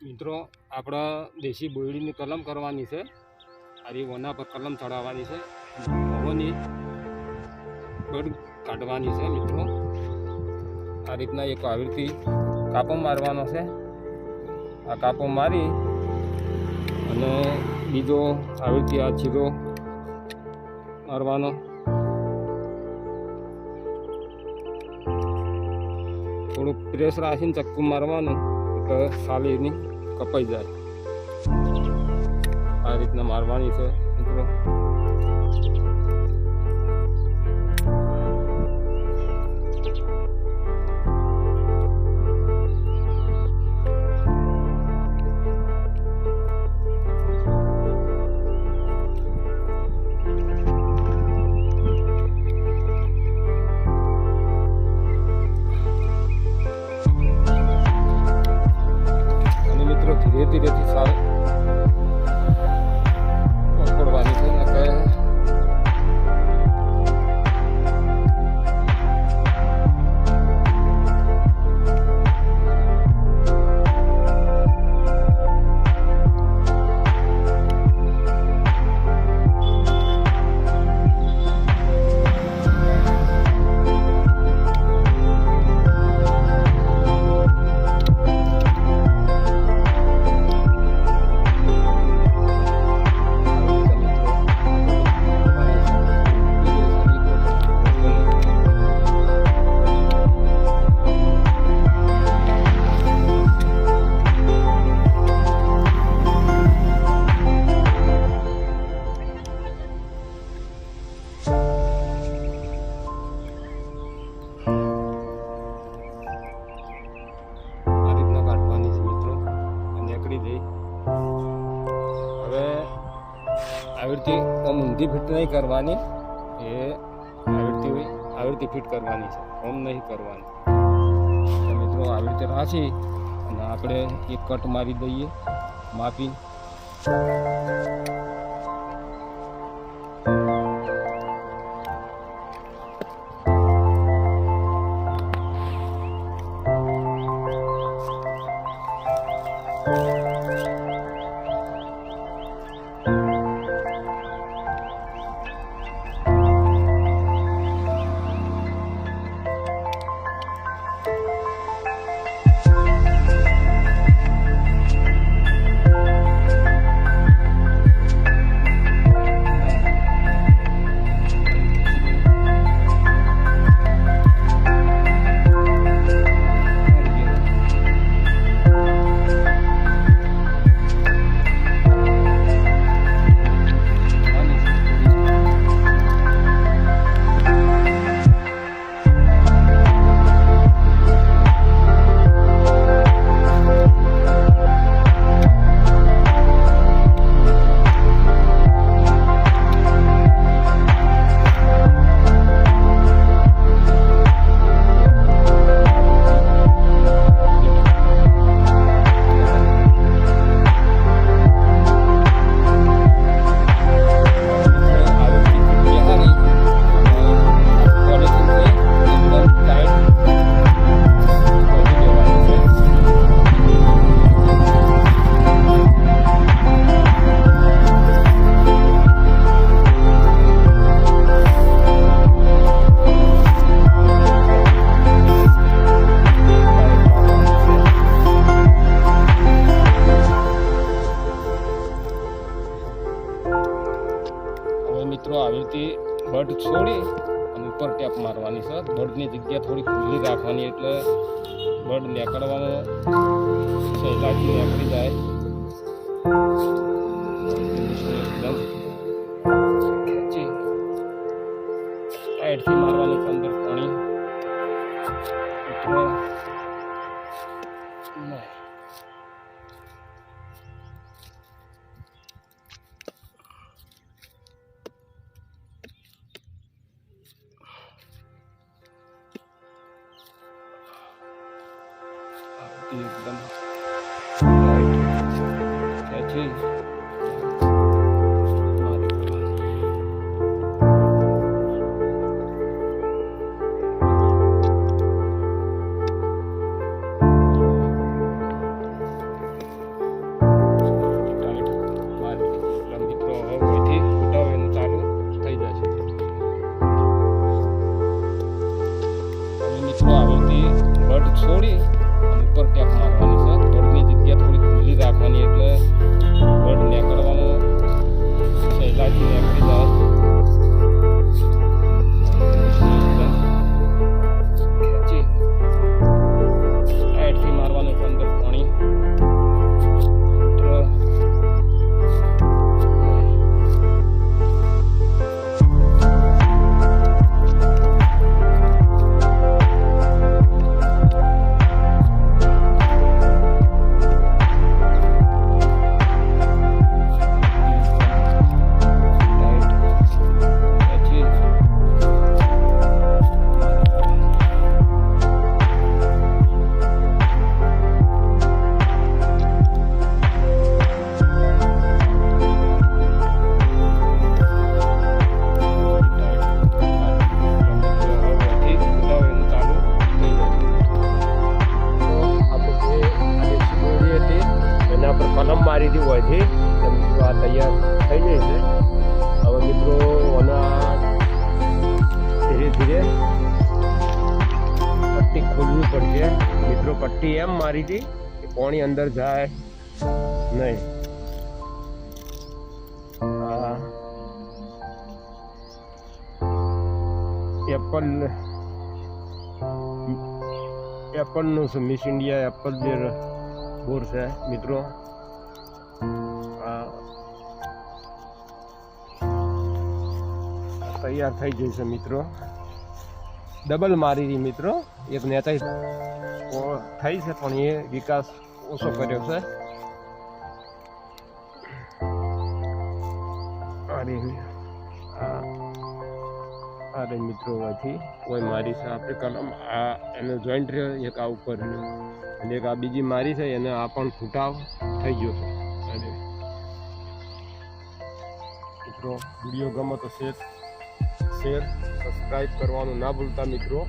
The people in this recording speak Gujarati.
મિત્રો આપણા દેશી બોયડીની કલમ કરવાની છે. આ વના પર કલમ ચડાવવાની છે. પવનની બળ કાઢવાની છે. મિત્રો આ રીતના એક આવી રીતે કાપો મારવાનો છે. આ કાપો મારી અને બીજો આવી રીતે આ છીરો મારવાનો. થોડુંક પ્રેસ રાખીને ચક્કુ મારવાનું એટલે સાલીની કપાઈ જાય. આ રીતના મારવાની છે મિત્રો. ધીરે ધીરેથી સારું પકડવાની છે. આવી રીતે ઓમ ઊંધી ફિટ નહીં કરવાની, એ આવી રીતે ફિટ કરવાની છે, ઓમ નહીં કરવાની. મિત્રો આવી રીતે રાખી અને આપણે એક કટ મારી દઈએ માપી. મિત્રો આવી રીતે બડ છોડી અને ઉપર ટેપ મારવાની છે. બડની જગ્યા થોડી ખુલ્લી રાખવાની એટલે બડ નીકળવામાં સહેલાઈથી નીકળી જાય. એકદમ ટાઈટથી મારવાની છે અંદર પાણી મિત્રો. एकदम મારી હતી હોયથી મિત્રો આ તૈયાર થઈ જાય છે. હવે મિત્રો આના ધીરે ધીરે પટ્ટી ખોલવી પડશે મિત્રો. પટ્ટી એમ મારી હતી કે પાણી અંદર જાય નહીં. એપલનું છે, મિસ ઇન્ડિયા એપલ જે બોર છે મિત્રો. તૈયાર થઈ જશે મિત્રો. ડબલ મારી રહી મિત્રો. એક નેતા થઈ છે પણ એ વિકાસ ઓછો કર્યો છે. અરે મિત્રો અહીંથી કોઈ મારી છે આપણે કલમ. આ એનો જોઈન્ટ રહ્યો એક આ ઉપર અને એક આ બીજી મારી છે એને આ પણ ફૂટાવ થઈ ગયો છે. અને મિત્રો વિડીયો ગમે તો શેર સબસ્ક્રાઈબ કરવાનું ના ભૂલતા મિત્રો.